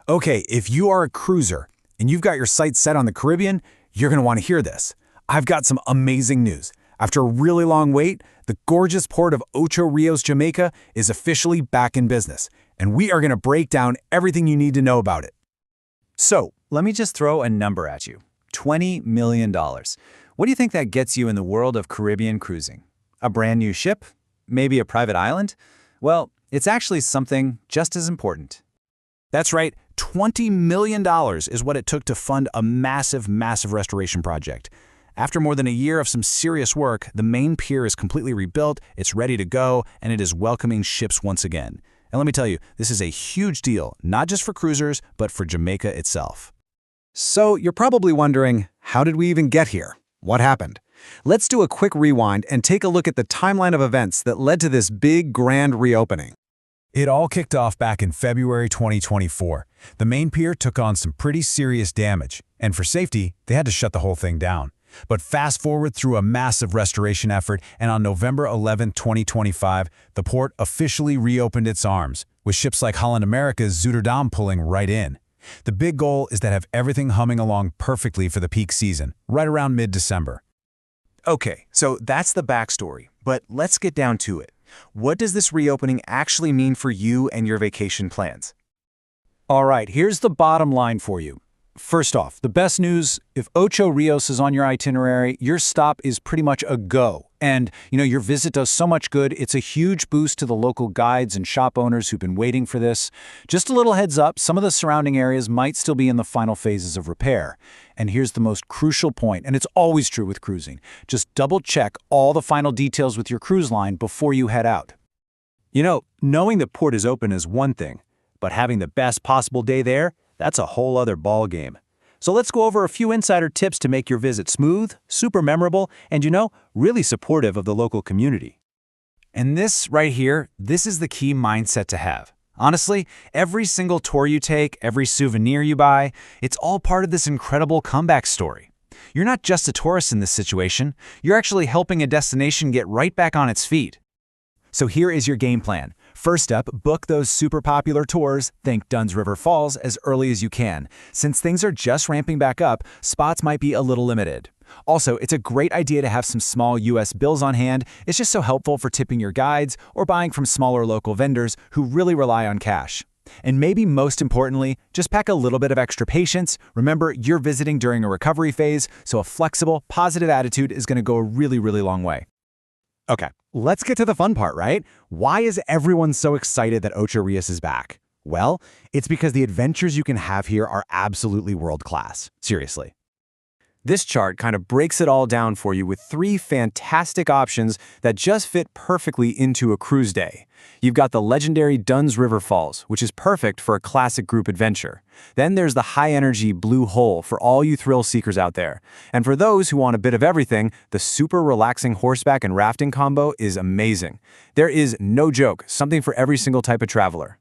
Okay, if you are a cruiser and you've got your sights set on the Caribbean, you're going to want to hear this. I've got some amazing news. After a really long wait, the gorgeous port of Ocho Rios, Jamaica is officially back in business, and we are going to break down everything you need to know about it. So, let me just throw a number at you. $20 million. What do you think that gets you in the world of Caribbean cruising? A brand new ship? Maybe a private island? Well, it's actually something just as important. That's right, $20 million is what it took to fund a massive restoration project. After more than a year of some serious work, the main pier is completely rebuilt, it's ready to go, and it is welcoming ships once again. And let me tell you, this is a huge deal, not just for cruisers, but for Jamaica itself. So you're probably wondering, how did we even get here? What happened? Let's do a quick rewind and take a look at the timeline of events that led to this big, grand reopening. It all kicked off back in February 2024. The main pier took on some pretty serious damage, and for safety, they had to shut the whole thing down. But fast forward through a massive restoration effort, and on November 11, 2025, the port officially reopened its arms, with ships like Holland America's Zuiderdam pulling right in. The big goal is to have everything humming along perfectly for the peak season, right around mid-December. Okay, so that's the backstory, but let's get down to it. What does this reopening actually mean for you and your vacation plans? All right, here's the bottom line for you. First off, the best news, if Ocho Rios is on your itinerary, your stop is pretty much a go. And, your visit does so much good, it's a huge boost to the local guides and shop owners who've been waiting for this. Just a little heads up, some of the surrounding areas might still be in the final phases of repair. And here's the most crucial point, and it's always true with cruising. Just double-check all the final details with your cruise line before you head out. Knowing the port is open is one thing, but having the best possible day there, that's a whole other ball game. So let's go over a few insider tips to make your visit smooth, super memorable, and really supportive of the local community. And this right here, this is the key mindset to have. Honestly, every single tour you take, every souvenir you buy, it's all part of this incredible comeback story. You're not just a tourist in this situation, you're actually helping a destination get right back on its feet. So here is your game plan. First up, book those super popular tours, think Dunn's River Falls, as early as you can. Since things are just ramping back up, spots might be a little limited. Also, it's a great idea to have some small US bills on hand. It's just so helpful for tipping your guides or buying from smaller local vendors who really rely on cash. And maybe most importantly, just pack a little bit of extra patience. Remember, you're visiting during a recovery phase, so a flexible, positive attitude is going to go a really long way. Okay, let's get to the fun part, right? Why is everyone so excited that Ocho Rios is back? Well, it's because the adventures you can have here are absolutely world-class. Seriously. This chart kind of breaks it all down for you with 3 fantastic options that just fit perfectly into a cruise day. You've got the legendary Dunn's River Falls, which is perfect for a classic group adventure. Then there's the high-energy Blue Hole for all you thrill seekers out there. And for those who want a bit of everything, the super relaxing horseback and rafting combo is amazing. There is, no joke, something for every single type of traveler.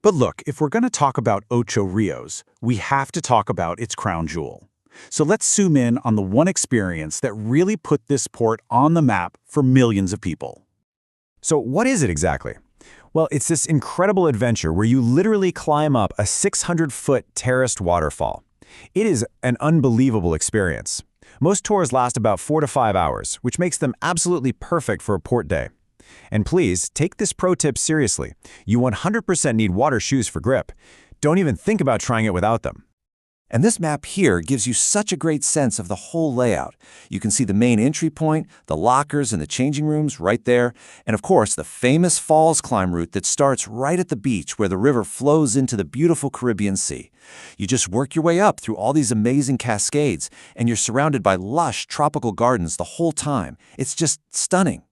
But look, if we're going to talk about Ocho Rios, we have to talk about its crown jewel. So let's zoom in on the one experience that really put this port on the map for millions of people. So what is it exactly? Well, it's this incredible adventure where you literally climb up a 600-foot terraced waterfall. It is an unbelievable experience. Most tours last about 4 to 5 hours, which makes them absolutely perfect for a port day. And please, take this pro tip seriously. You 100% need water shoes for grip. Don't even think about trying it without them. And this map here gives you such a great sense of the whole layout. You can see the main entry point, the lockers and the changing rooms right there, and of course the famous falls climb route that starts right at the beach where the river flows into the beautiful Caribbean Sea. You just work your way up through all these amazing cascades, and you're surrounded by lush tropical gardens the whole time. It's just stunning.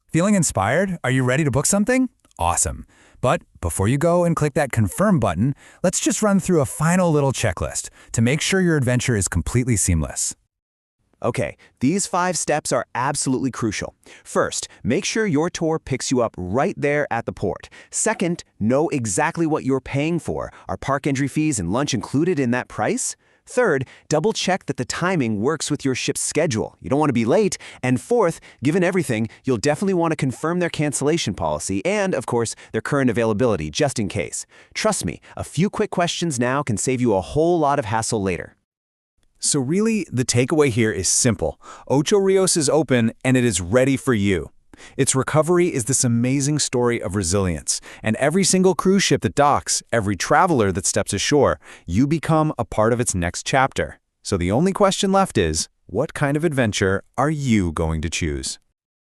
Feeling inspired? Are you ready to book something? Awesome. But before you go and click that confirm button, let's just run through a final little checklist to make sure your adventure is completely seamless. Okay, these 5 steps are absolutely crucial. First, make sure your tour picks you up right there at the port. Second, know exactly what you're paying for. Are park entry fees and lunch included in that price? Third, double-check that the timing works with your ship's schedule. You don't want to be late. And fourth, given everything, you'll definitely want to confirm their cancellation policy and, of course, their current availability, just in case. Trust me, a few quick questions now can save you a whole lot of hassle later. So really, the takeaway here is simple. Ocho Rios is open and it is ready for you. Its recovery is this amazing story of resilience, and every single cruise ship that docks, every traveler that steps ashore, you become a part of its next chapter. So the only question left is, what kind of adventure are you going to choose?